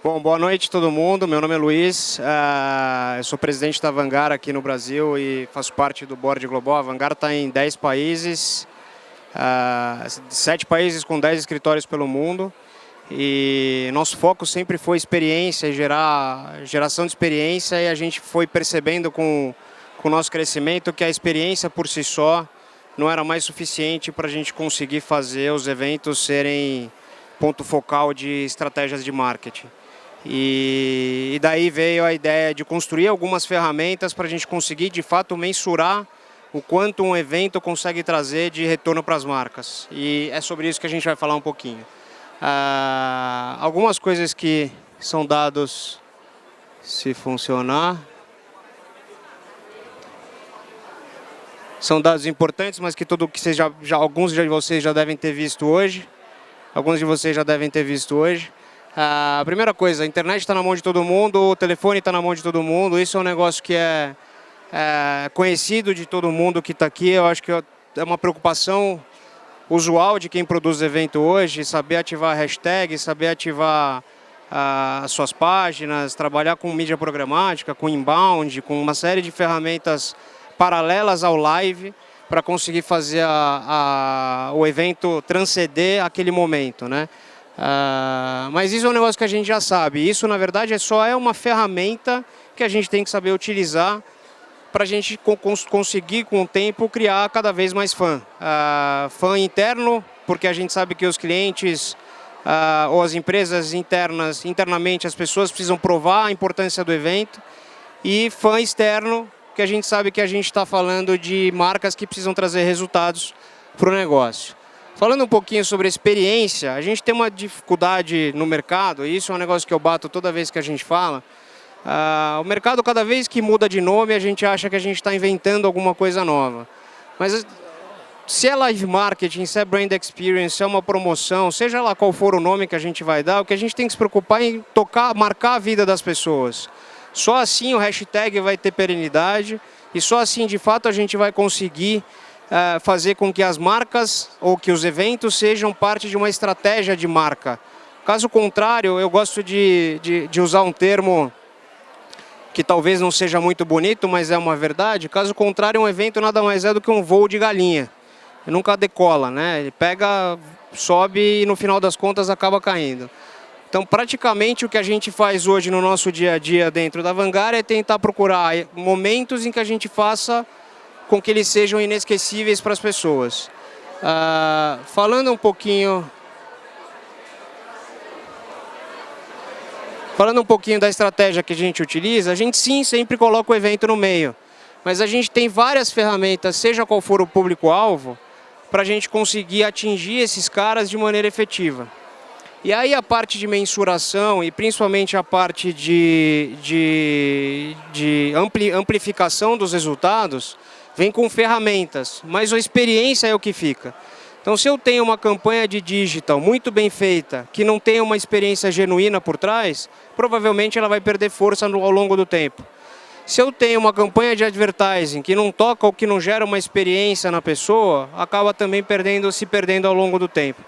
Bom, boa noite a todo mundo. Meu nome é Luiz, eu sou presidente da Vanguard aqui no Brasil e faço parte do Board Global. A Vanguard está em 10 países, 7 países com 10 escritórios pelo mundo. E nosso foco sempre foi experiência e geração de experiência, e a gente foi percebendo com o nosso crescimento que a experiência por si só não era mais suficiente para a gente conseguir fazer os eventos serem ponto focal de estratégias de marketing. E daí veio a ideia de construir algumas ferramentas para a gente conseguir de fato mensurar o quanto um evento consegue trazer de retorno para as marcas. E é sobre isso que a gente vai falar um pouquinho. Algumas coisas que são dados, se funcionar, são dados importantes, mas que alguns de vocês já devem ter visto hoje. A primeira coisa, a internet está na mão de todo mundo, o telefone está na mão de todo mundo. Isso é um negócio que é conhecido de todo mundo que está aqui. Eu acho que é uma preocupação usual de quem produz evento hoje, saber ativar a hashtag, saber ativar as suas páginas, trabalhar com mídia programática, com inbound, com uma série de ferramentas paralelas ao live para conseguir fazer o evento transcender aquele momento, né? Mas isso é um negócio que a gente já sabe. Isso, na verdade, só é uma ferramenta que a gente tem que saber utilizar para a gente conseguir, com o tempo, criar cada vez mais fã. Fã interno, porque a gente sabe que os clientes ou as empresas internamente, as pessoas precisam provar a importância do evento. E fã externo, que a gente sabe que a gente está falando de marcas que precisam trazer resultados para o negócio. Falando um pouquinho sobre a experiência, a gente tem uma dificuldade no mercado, e isso é um negócio que eu bato toda vez que a gente fala. O mercado, cada vez que muda de nome, a gente acha que a gente está inventando alguma coisa nova. Mas se é live marketing, se é brand experience, se é uma promoção, seja lá qual for o nome que a gente vai dar, o que a gente tem que se preocupar é em marcar a vida das pessoas. Só assim o hashtag vai ter perenidade e só assim, de fato, a gente vai conseguir fazer com que as marcas ou que os eventos sejam parte de uma estratégia de marca. Caso contrário, eu gosto de usar um termo que talvez não seja muito bonito, mas é uma verdade. Caso contrário, um evento nada mais é do que um voo de galinha. Ele nunca decola, né? Ele pega, sobe e no final das contas acaba caindo. Então, praticamente, o que a gente faz hoje no nosso dia a dia dentro da Vanguard é tentar procurar momentos em que a gente faça com que eles sejam inesquecíveis para as pessoas. Falando um pouquinho da estratégia que a gente utiliza, a gente sim sempre coloca o evento no meio, mas a gente tem várias ferramentas, seja qual for o público-alvo, para a gente conseguir atingir esses caras de maneira efetiva. E aí a parte de mensuração e principalmente a parte de amplificação dos resultados vem com ferramentas, mas a experiência é o que fica. Então, se eu tenho uma campanha de digital muito bem feita, que não tem uma experiência genuína por trás, provavelmente ela vai perder força ao longo do tempo. Se eu tenho uma campanha de advertising que não toca ou que não gera uma experiência na pessoa, acaba também se perdendo ao longo do tempo.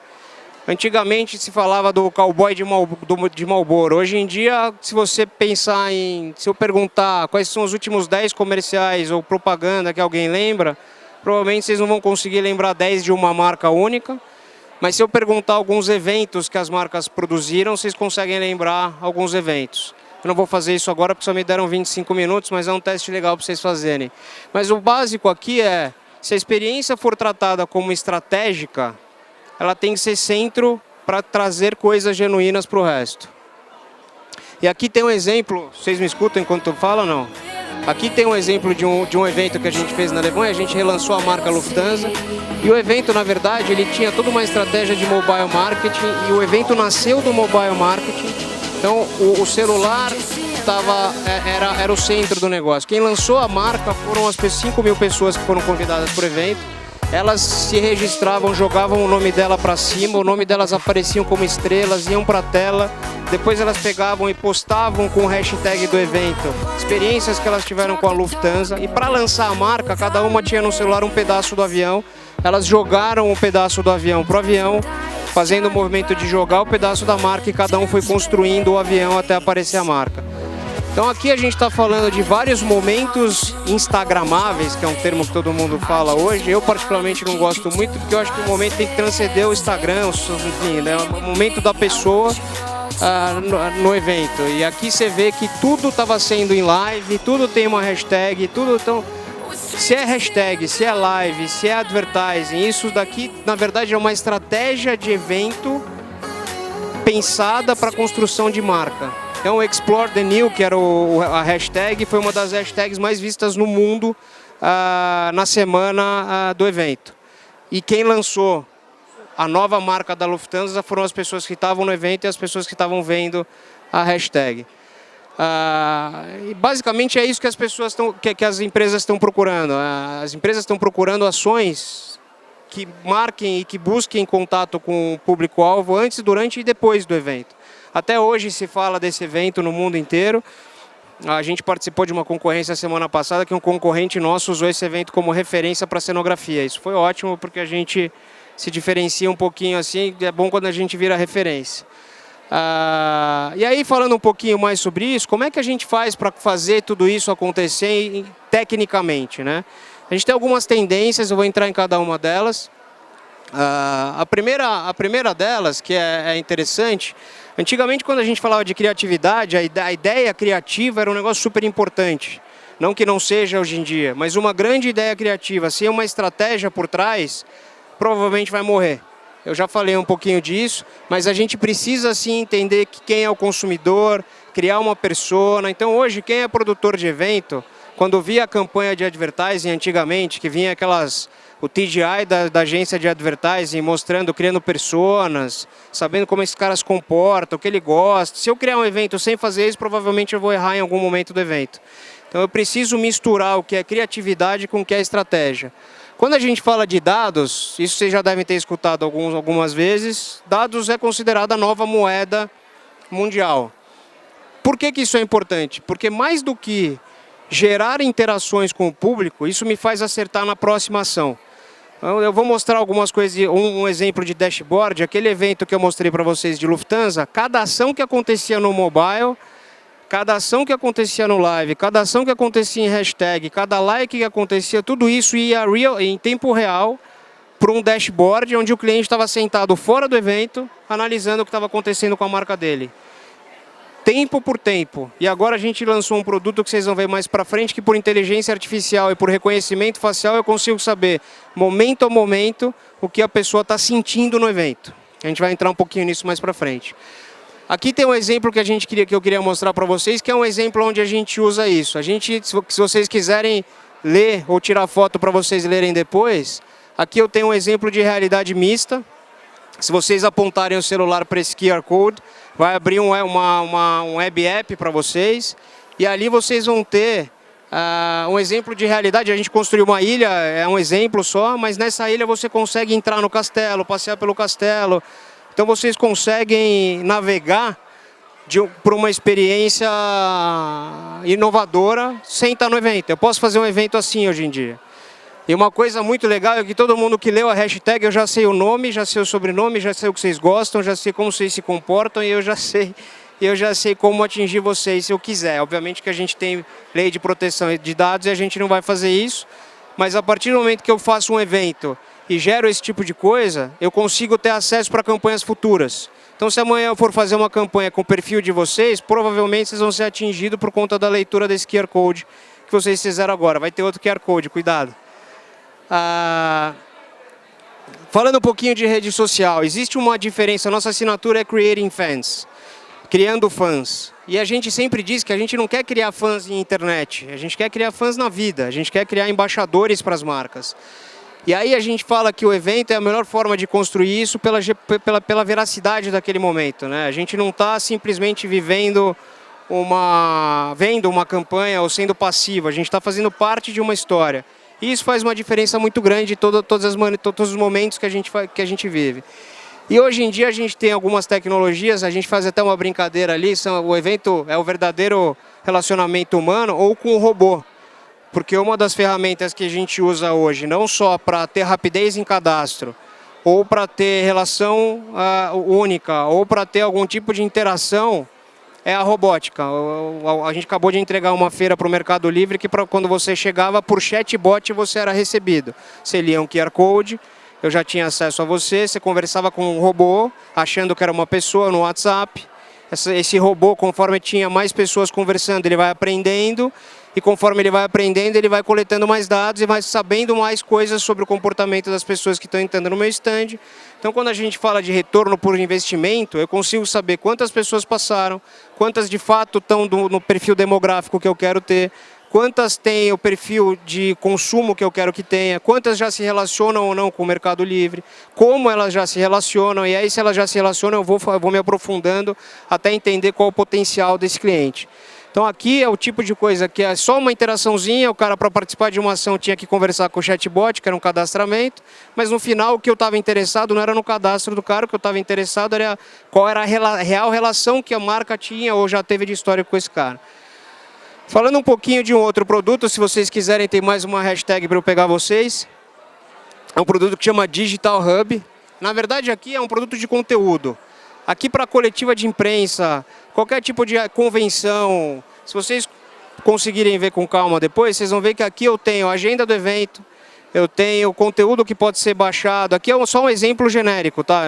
Antigamente se falava do cowboy de Marlboro. Hoje em dia, se você pensar se eu perguntar quais são os últimos 10 comerciais ou propaganda que alguém lembra, provavelmente vocês não vão conseguir lembrar 10 de uma marca única. Mas se eu perguntar alguns eventos que as marcas produziram, vocês conseguem lembrar alguns eventos. Eu não vou fazer isso agora porque só me deram 25 minutos, mas é um teste legal para vocês fazerem. Mas o básico aqui é, se a experiência for tratada como estratégica, ela tem que ser centro para trazer coisas genuínas para o resto. E aqui tem um exemplo, vocês me escutam enquanto eu falo ou não? Aqui tem um exemplo de um evento que a gente fez na Alemanha, a gente relançou a marca Lufthansa, e o evento, na verdade, ele tinha toda uma estratégia de mobile marketing, e o evento nasceu do mobile marketing, então o celular era o centro do negócio. Quem lançou a marca foram as 5 mil pessoas que foram convidadas para o evento. Elas se registravam, jogavam o nome dela para cima, o nome delas apareciam como estrelas, iam para a tela, depois elas pegavam e postavam com o hashtag do evento experiências que elas tiveram com a Lufthansa, e para lançar a marca, cada uma tinha no celular um pedaço do avião, elas jogaram um pedaço do avião para o avião, fazendo o movimento de jogar o pedaço da marca e cada um foi construindo o avião até aparecer a marca. Então aqui a gente está falando de vários momentos instagramáveis, que é um termo que todo mundo fala hoje. Eu particularmente não gosto muito, porque eu acho que o momento tem que transcender o Instagram, enfim, né? O momento da pessoa no evento. E aqui você vê que tudo estava sendo em live, tudo tem uma hashtag, tudo tão... Se é hashtag, se é live, se é advertising, isso daqui na verdade é uma estratégia de evento pensada para construção de marca. Então, Explore the New, que era a hashtag, foi uma das hashtags mais vistas no mundo na semana do evento. E quem lançou a nova marca da Lufthansa foram as pessoas que estavam no evento e as pessoas que estavam vendo a hashtag. E basicamente é isso que as pessoas que as empresas estão procurando. As empresas estão procurando ações que marquem e que busquem contato com o público-alvo antes, durante e depois do evento. Até hoje se fala desse evento no mundo inteiro. A gente participou de uma concorrência semana passada que um concorrente nosso usou esse evento como referência para cenografia. Isso foi ótimo porque a gente se diferencia um pouquinho assim, é bom quando a gente vira referência. E aí, falando um pouquinho mais sobre isso, como é que a gente faz para fazer tudo isso acontecer tecnicamente, né? A gente tem algumas tendências, eu vou entrar em cada uma delas. A primeira delas, que é interessante, antigamente quando a gente falava de criatividade, a ideia criativa era um negócio super importante. Não que não seja hoje em dia, mas uma grande ideia criativa, sem uma estratégia por trás, provavelmente vai morrer. Eu já falei um pouquinho disso, mas a gente precisa sim entender quem é o consumidor, criar uma persona. Então hoje, quem é produtor de evento, quando via a campanha de advertising antigamente, que vinha o TGI da agência de advertising mostrando, criando personas, sabendo como esses caras se comportam, o que ele gosta. Se eu criar um evento sem fazer isso, provavelmente eu vou errar em algum momento do evento. Então eu preciso misturar o que é criatividade com o que é estratégia. Quando a gente fala de dados, isso vocês já devem ter escutado algumas vezes, dados é considerada a nova moeda mundial. Por que isso é importante? Porque mais do que gerar interações com o público, isso me faz acertar na próxima ação. Eu vou mostrar algumas coisas, um exemplo de dashboard, aquele evento que eu mostrei para vocês de Lufthansa, cada ação que acontecia no mobile, cada ação que acontecia no live, cada ação que acontecia em hashtag, cada like que acontecia, tudo isso ia em tempo real para um dashboard onde o cliente estava sentado fora do evento, analisando o que estava acontecendo com a marca dele. Tempo por tempo. E agora a gente lançou um produto que vocês vão ver mais para frente, que por inteligência artificial e por reconhecimento facial eu consigo saber, momento a momento, o que a pessoa está sentindo no evento. A gente vai entrar um pouquinho nisso mais para frente. Aqui tem um exemplo que eu queria mostrar para vocês, que é um exemplo onde a gente usa isso. Se vocês quiserem ler ou tirar foto para vocês lerem depois, aqui eu tenho um exemplo de realidade mista. Se vocês apontarem o celular para esse QR Code, vai abrir um web app para vocês, e ali vocês vão ter um exemplo de realidade. A gente construiu uma ilha, é um exemplo só, mas nessa ilha você consegue entrar no castelo, passear pelo castelo. Então vocês conseguem navegar por uma experiência inovadora sem estar no evento. Eu posso fazer um evento assim hoje em dia. E uma coisa muito legal é que todo mundo que leu a hashtag, eu já sei o nome, já sei o sobrenome, já sei o que vocês gostam, já sei como vocês se comportam e eu já sei como atingir vocês se eu quiser. Obviamente que a gente tem lei de proteção de dados e a gente não vai fazer isso, mas a partir do momento que eu faço um evento e gero esse tipo de coisa, eu consigo ter acesso para campanhas futuras. Então, se amanhã eu for fazer uma campanha com o perfil de vocês, provavelmente vocês vão ser atingidos por conta da leitura desse QR Code que vocês fizeram agora. Vai ter outro QR Code, cuidado. Falando um pouquinho de rede social, existe uma diferença. A nossa assinatura é Creating Fans, criando fãs. E a gente sempre diz que a gente não quer criar fãs em internet, a gente quer criar fãs na vida, a gente quer criar embaixadores para as marcas. E aí a gente fala que o evento é a melhor forma de construir isso pela veracidade daquele momento, né? A gente não está simplesmente vendo uma campanha ou sendo passivo, a gente está fazendo parte de uma história. E isso faz uma diferença muito grande em todos os momentos que a gente vive. E hoje em dia a gente tem algumas tecnologias, a gente faz até uma brincadeira ali, o evento é o verdadeiro relacionamento humano ou com o robô. Porque uma das ferramentas que a gente usa hoje, não só para ter rapidez em cadastro, ou para ter relação única, ou para ter algum tipo de interação, é a robótica. A gente acabou de entregar uma feira para o Mercado Livre que quando você chegava por chatbot você era recebido. Você lia um QR Code, eu já tinha acesso a você, você conversava com um robô, achando que era uma pessoa no WhatsApp. Esse robô, conforme tinha mais pessoas conversando, ele vai aprendendo, e conforme ele vai aprendendo, ele vai coletando mais dados e vai sabendo mais coisas sobre o comportamento das pessoas que estão entrando no meu stand. Então, quando a gente fala de retorno por investimento, eu consigo saber quantas pessoas passaram, quantas de fato estão no perfil demográfico que eu quero ter, quantas têm o perfil de consumo que eu quero que tenha, quantas já se relacionam ou não com o Mercado Livre, como elas já se relacionam, e aí se elas já se relacionam eu vou me aprofundando até entender qual o potencial desse cliente. Então aqui é o tipo de coisa que é só uma interaçãozinha, o cara para participar de uma ação tinha que conversar com o chatbot, que era um cadastramento, mas no final o que eu estava interessado não era no cadastro do cara, o que eu estava interessado era qual era a real relação que a marca tinha ou já teve de história com esse cara. Falando um pouquinho de um outro produto, se vocês quiserem ter mais uma hashtag para eu pegar vocês, é um produto que chama Digital Hub. Na verdade aqui é um produto de conteúdo. Aqui para coletiva de imprensa, qualquer tipo de convenção, se vocês conseguirem ver com calma depois, vocês vão ver que aqui eu tenho a agenda do evento, eu tenho conteúdo que pode ser baixado. Aqui é só um exemplo genérico, tá?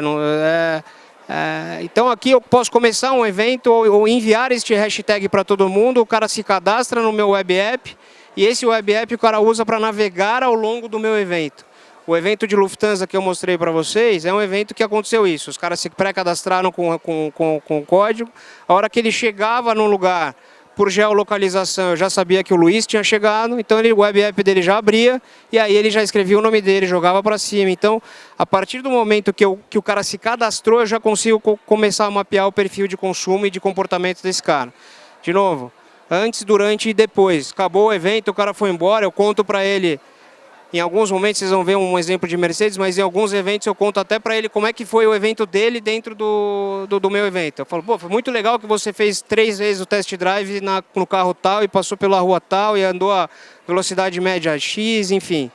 Então aqui eu posso começar um evento ou enviar este hashtag para todo mundo, o cara se cadastra no meu web app e esse web app o cara usa para navegar ao longo do meu evento. O evento de Lufthansa que eu mostrei para vocês é um evento que aconteceu isso. Os caras se pré-cadastraram com o código. A hora que ele chegava no lugar, por geolocalização, eu já sabia que o Luiz tinha chegado. Então o web app dele já abria e aí ele já escrevia o nome dele, jogava para cima. Então, a partir do momento que o cara se cadastrou, eu já consigo começar a mapear o perfil de consumo e de comportamento desse cara. De novo, antes, durante e depois. Acabou o evento, o cara foi embora, eu conto para ele. Em alguns momentos vocês vão ver um exemplo de Mercedes, mas em alguns eventos eu conto até para ele como é que foi o evento dele dentro do meu evento. Eu falo, pô, foi muito legal que você fez 3 vezes o test drive no carro tal e passou pela rua tal e andou a velocidade média X, enfim.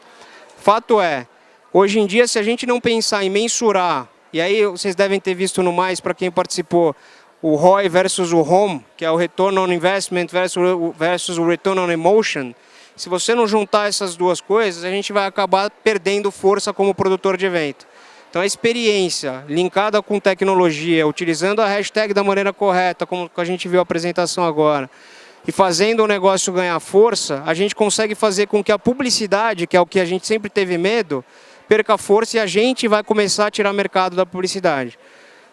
Fato é, hoje em dia se a gente não pensar em mensurar, e aí vocês devem ter visto no Mais, para quem participou, o ROI versus o ROM, que é o Return on Investment versus o Return on Emotion. Se você não juntar essas duas coisas, a gente vai acabar perdendo força como produtor de evento. Então a experiência linkada com tecnologia, utilizando a hashtag da maneira correta, como a gente viu a apresentação agora, e fazendo o negócio ganhar força, a gente consegue fazer com que a publicidade, que é o que a gente sempre teve medo, perca força e a gente vai começar a tirar mercado da publicidade.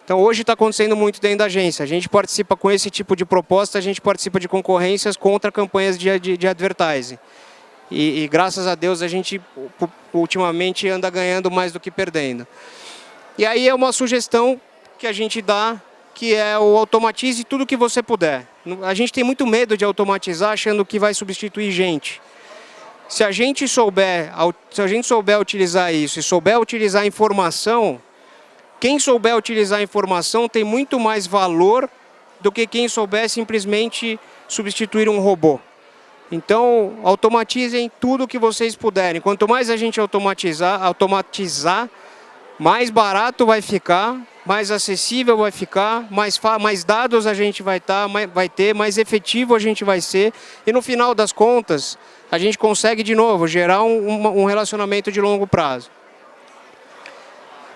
Então hoje está acontecendo muito dentro da agência. A gente participa com esse tipo de proposta, a gente participa de concorrências contra campanhas de advertising. E graças a Deus a gente ultimamente anda ganhando mais do que perdendo. E aí é uma sugestão que a gente dá, que é o automatize tudo que você puder. A gente tem muito medo de automatizar achando que vai substituir gente. Se a gente souber utilizar isso e souber utilizar a informação, quem souber utilizar a informação tem muito mais valor do que quem souber simplesmente substituir um robô. Então, automatizem tudo o que vocês puderem. Quanto mais a gente automatizar, mais barato vai ficar, mais acessível vai ficar, mais dados a gente vai ter, mais efetivo a gente vai ser. E no final das contas, a gente consegue, de novo, gerar um relacionamento de longo prazo.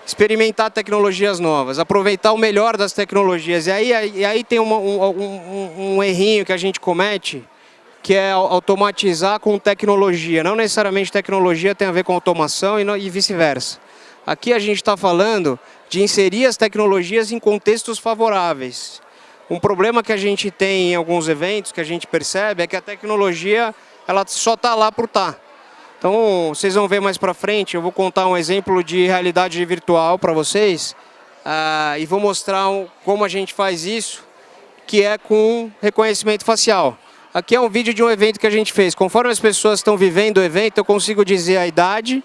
Experimentar tecnologias novas, aproveitar o melhor das tecnologias. E aí tem um errinho que a gente comete, que é automatizar com tecnologia. Não necessariamente tecnologia tem a ver com automação e vice-versa. Aqui a gente está falando de inserir as tecnologias em contextos favoráveis. Um problema que a gente tem em alguns eventos, que a gente percebe, é que a tecnologia ela só está lá por estar. Então, vocês vão ver mais para frente, eu vou contar um exemplo de realidade virtual para vocês e vou mostrar como a gente faz isso, que é com reconhecimento facial. Aqui é um vídeo de um evento que a gente fez. Conforme as pessoas estão vivendo o evento, eu consigo dizer a idade,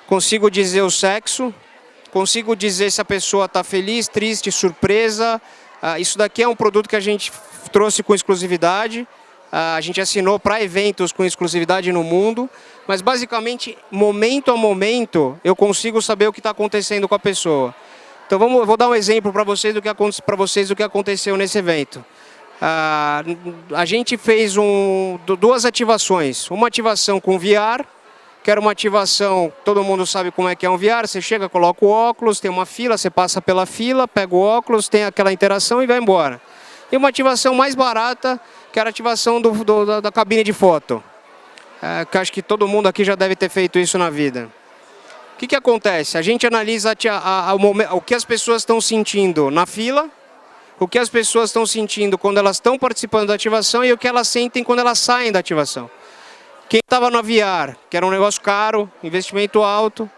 consigo dizer o sexo, consigo dizer se a pessoa está feliz, triste, surpresa. Isso daqui é um produto que a gente trouxe com exclusividade. A gente assinou para eventos com exclusividade no mundo, mas basicamente, momento a momento, eu consigo saber o que está acontecendo com a pessoa. Então vou dar um exemplo para vocês do que aconteceu nesse evento. A gente fez duas ativações. Uma ativação com VR, que era uma ativação, todo mundo sabe como é que é um VR, você chega, coloca o óculos, tem uma fila, você passa pela fila, pega o óculos, tem aquela interação e vai embora. E uma ativação mais barata, que era a ativação da cabine de foto. Que acho que todo mundo aqui já deve ter feito isso na vida. O que acontece? A gente analisa o que as pessoas estão sentindo na fila, o que as pessoas estão sentindo quando elas estão participando da ativação e o que elas sentem quando elas saem da ativação. Quem estava no VR, que era um negócio caro, investimento alto,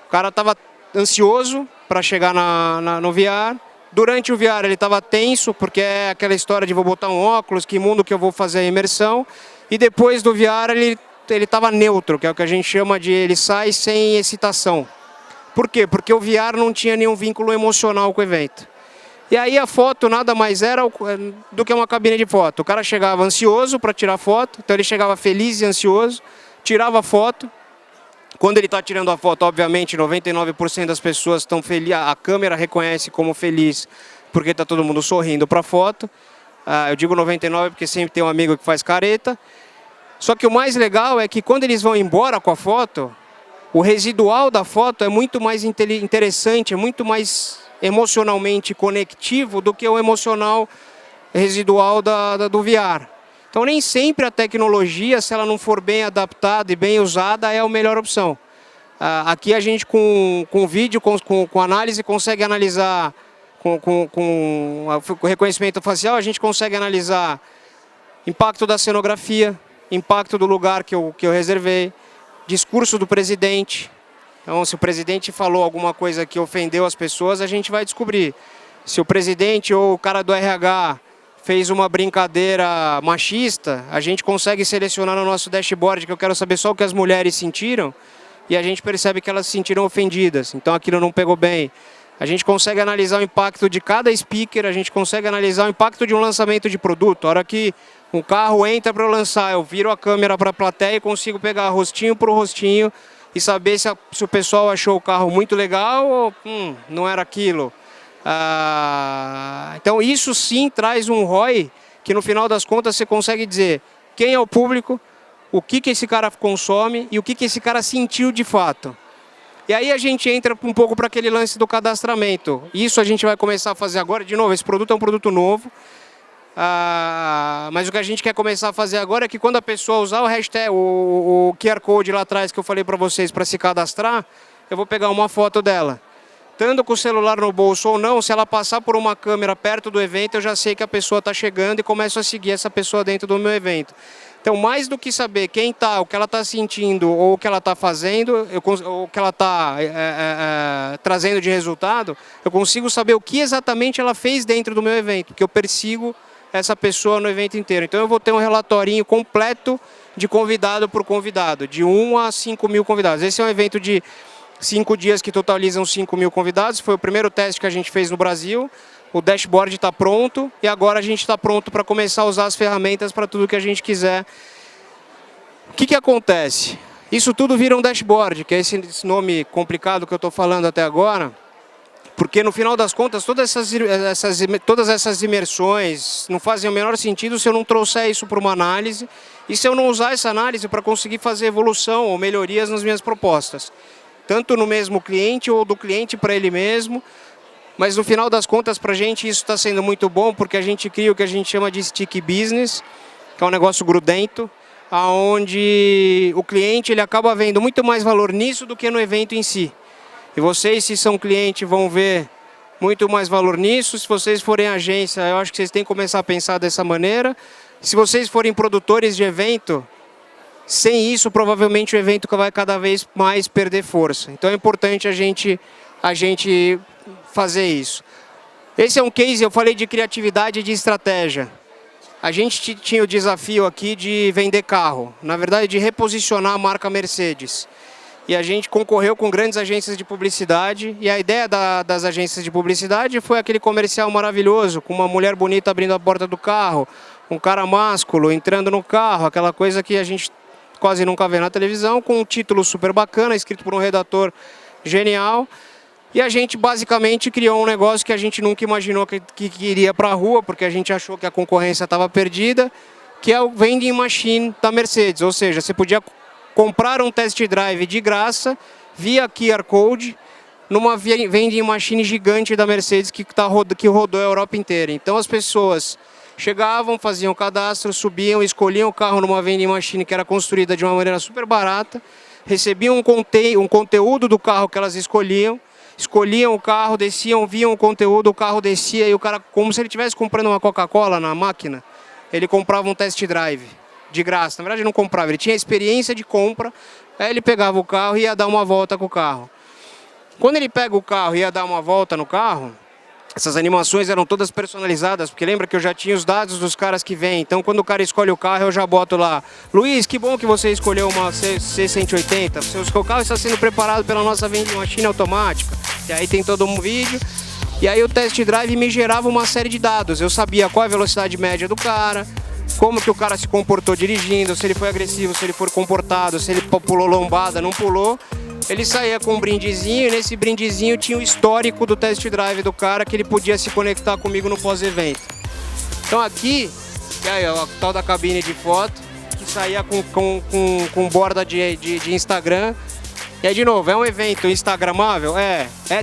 o cara estava ansioso para chegar no VR. Durante o VR ele estava tenso, porque é aquela história de vou botar um óculos, que mundo que eu vou fazer a imersão. E depois do VR ele estava neutro, que é o que a gente chama de ele sai sem excitação. Por quê? Porque o VR não tinha nenhum vínculo emocional com o evento. E aí a foto nada mais era do que uma cabine de foto. O cara chegava ansioso para tirar foto, então ele chegava feliz e ansioso, tirava a foto. Quando ele está tirando a foto, obviamente, 99% das pessoas estão felizes, a câmera reconhece como feliz, porque está todo mundo sorrindo para a foto. Eu digo 99% porque sempre tem um amigo que faz careta. Só que o mais legal é que quando eles vão embora com a foto, o residual da foto é muito mais interessante, é muito mais emocionalmente conectivo do que o emocional residual do VR. Então nem sempre a tecnologia, se ela não for bem adaptada e bem usada, é a melhor opção. Aqui a gente com vídeo, com análise, consegue analisar, com reconhecimento facial, a gente consegue analisar impacto da cenografia, impacto do lugar que eu reservei, discurso do presidente. Então, se o presidente falou alguma coisa que ofendeu as pessoas, a gente vai descobrir. Se o presidente ou o cara do RH fez uma brincadeira machista, a gente consegue selecionar no nosso dashboard, que eu quero saber só o que as mulheres sentiram, e a gente percebe que elas se sentiram ofendidas, então aquilo não pegou bem. A gente consegue analisar o impacto de cada speaker, a gente consegue analisar o impacto de um lançamento de produto. A hora que um carro entra para eu lançar, eu viro a câmera para a plateia e consigo pegar rostinho por rostinho e saber se o pessoal achou o carro muito legal ou não era aquilo. Então isso sim traz um ROI que no final das contas você consegue dizer quem é o público, o que esse cara consome e o que esse cara sentiu de fato. E aí a gente entra um pouco para aquele lance do cadastramento. Isso a gente vai começar a fazer agora. De novo, esse produto é um produto novo. Mas o que a gente quer começar a fazer agora é que quando a pessoa usar o hashtag, o QR Code lá atrás que eu falei para vocês para se cadastrar, eu vou pegar uma foto dela. Estando com o celular no bolso ou não, se ela passar por uma câmera perto do evento, eu já sei que a pessoa está chegando e começo a seguir essa pessoa dentro do meu evento. Então, mais do que saber quem está, o que ela está sentindo ou o que ela está fazendo, ou o que ela está trazendo de resultado, eu consigo saber o que exatamente ela fez dentro do meu evento, porque eu persigo essa pessoa no evento inteiro. Então, eu vou ter um relatorinho completo de convidado por convidado, de 1 a 5 mil convidados. Esse é um evento de 5 dias que totalizam 5 mil convidados. Foi o primeiro teste que a gente fez no Brasil. O dashboard está pronto e agora a gente está pronto para começar a usar as ferramentas para tudo que a gente quiser. O que acontece? Isso tudo vira um dashboard, que é esse nome complicado que eu estou falando até agora, porque no final das contas todas essas imersões não fazem o menor sentido se eu não trouxer isso para uma análise e se eu não usar essa análise para conseguir fazer evolução ou melhorias nas minhas propostas. Tanto no mesmo cliente ou do cliente para ele mesmo. Mas no final das contas, para a gente isso está sendo muito bom, porque a gente cria o que a gente chama de stick business, que é um negócio grudento, onde o cliente ele acaba vendo muito mais valor nisso do que no evento em si. E vocês, se são cliente, vão ver muito mais valor nisso. Se vocês forem agência, eu acho que vocês têm que começar a pensar dessa maneira. Se vocês forem produtores de evento, sem isso, provavelmente o evento vai cada vez mais perder força. Então é importante a gente fazer isso. Esse é um case, eu falei de criatividade e de estratégia. A gente tinha o desafio aqui de vender carro, na verdade de reposicionar a marca Mercedes. E a gente concorreu com grandes agências de publicidade e a ideia das agências de publicidade foi aquele comercial maravilhoso, com uma mulher bonita abrindo a porta do carro, um cara másculo entrando no carro, aquela coisa que a gente quase nunca vê na televisão, com um título super bacana, escrito por um redator genial. E a gente basicamente criou um negócio que a gente nunca imaginou que iria para a rua, porque a gente achou que a concorrência estava perdida, que é o vending machine da Mercedes. Ou seja, você podia comprar um test drive de graça via QR Code numa vending machine gigante da Mercedes que rodou a Europa inteira. Então as pessoas chegavam, faziam cadastro, subiam, escolhiam o carro numa vending machine que era construída de uma maneira super barata, recebiam um conteúdo do carro que elas escolhiam o carro, desciam, viam o conteúdo, o carro descia e o cara, como se ele estivesse comprando uma Coca-Cola na máquina, ele comprava um test drive de graça. Na verdade, ele não comprava, ele tinha experiência de compra, aí ele pegava o carro e ia dar uma volta com o carro. Quando ele pega o carro e ia dar uma volta no carro, essas animações eram todas personalizadas, porque lembra que eu já tinha os dados dos caras que vêm. Então, quando o cara escolhe o carro, eu já boto lá: Luiz, que bom que você escolheu uma C180. O seu carro está sendo preparado pela nossa vending machine automática. E aí tem todo um vídeo. E aí o test drive me gerava uma série de dados. Eu sabia qual é a velocidade média do cara, como que o cara se comportou dirigindo, se ele foi agressivo, se ele foi comportado, se ele pulou lombada, não pulou. Ele saía com um brindezinho e nesse brindezinho tinha o histórico do test drive do cara, que ele podia se conectar comigo no pós-evento. Então aqui, aí, ó, a tal da cabine de foto, que saía com borda de Instagram. E aí, de novo, é um evento instagramável?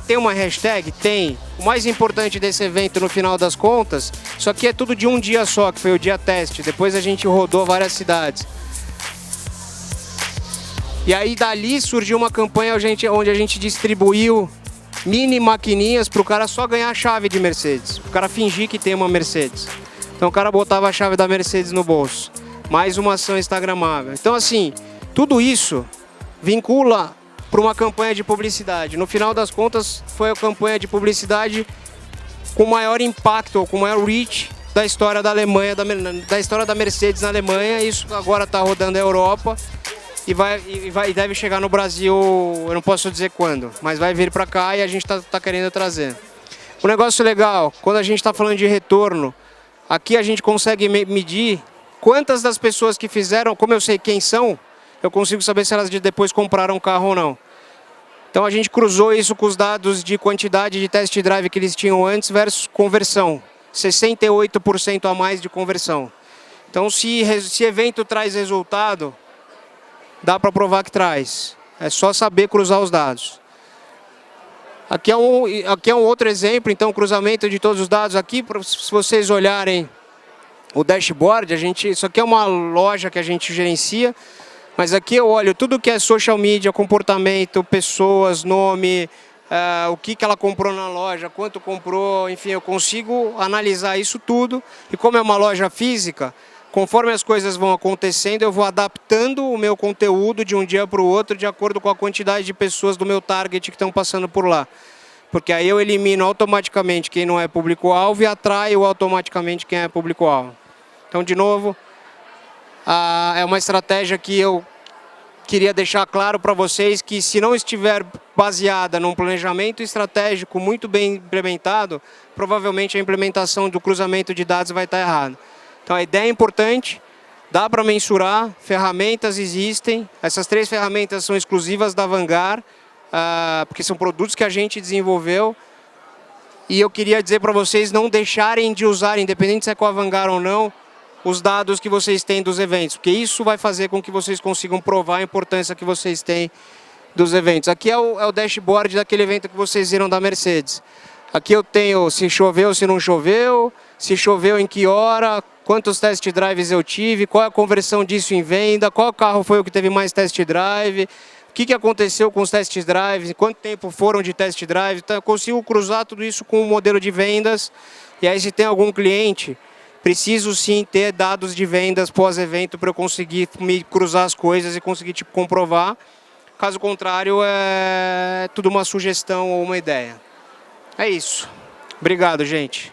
Tem uma hashtag? Tem. O mais importante desse evento, no final das contas, isso aqui é tudo de um dia só, que foi o dia teste. Depois a gente rodou várias cidades. E aí dali surgiu uma campanha onde a gente distribuiu mini maquininhas para o cara só ganhar a chave de Mercedes. O cara fingir que tem uma Mercedes. Então o cara botava a chave da Mercedes no bolso. Mais uma ação instagramável. Então assim, tudo isso vincula para uma campanha de publicidade. No final das contas, foi a campanha de publicidade com maior impacto, ou com maior reach da história da Alemanha, da história da Mercedes na Alemanha. Isso agora está rodando a Europa. E deve chegar no Brasil, eu não posso dizer quando, mas vai vir para cá e a gente tá querendo trazer. Um negócio legal, quando a gente está falando de retorno, aqui a gente consegue medir quantas das pessoas que fizeram, como eu sei quem são, eu consigo saber se elas depois compraram um carro ou não. Então a gente cruzou isso com os dados de quantidade de test drive que eles tinham antes versus conversão. 68% a mais de conversão. Então se evento traz resultado, dá para provar que traz. É só saber cruzar os dados. Aqui é um outro exemplo, então, cruzamento de todos os dados. Aqui, se vocês olharem o dashboard, isso aqui é uma loja que a gente gerencia, mas aqui eu olho tudo que é social media, comportamento, pessoas, nome, o que ela comprou na loja, quanto comprou, enfim, eu consigo analisar isso tudo. E como é uma loja física, conforme as coisas vão acontecendo, eu vou adaptando o meu conteúdo de um dia para o outro de acordo com a quantidade de pessoas do meu target que estão passando por lá. Porque aí eu elimino automaticamente quem não é público-alvo e atraio automaticamente quem é público-alvo. Então, de novo, é uma estratégia que eu queria deixar claro para vocês que, se não estiver baseada num planejamento estratégico muito bem implementado, provavelmente a implementação do cruzamento de dados vai estar errada. Então a ideia é importante, dá para mensurar, ferramentas existem, essas 3 ferramentas são exclusivas da Vanguard, porque são produtos que a gente desenvolveu, e eu queria dizer para vocês não deixarem de usar, independente se é com a Vanguard ou não, os dados que vocês têm dos eventos, porque isso vai fazer com que vocês consigam provar a importância que vocês têm dos eventos. Aqui é o dashboard daquele evento que vocês viram da Mercedes. Aqui eu tenho se choveu, se não choveu, se choveu em que hora, quantos test drives eu tive, qual é a conversão disso em venda, qual carro foi o que teve mais test drive, o que aconteceu com os test drives, quanto tempo foram de test drive. Então eu consigo cruzar tudo isso com um modelo de vendas. E aí, se tem algum cliente, preciso sim ter dados de vendas pós-evento para eu conseguir me cruzar as coisas e conseguir comprovar. Caso contrário, é tudo uma sugestão ou uma ideia. É isso. Obrigado, gente.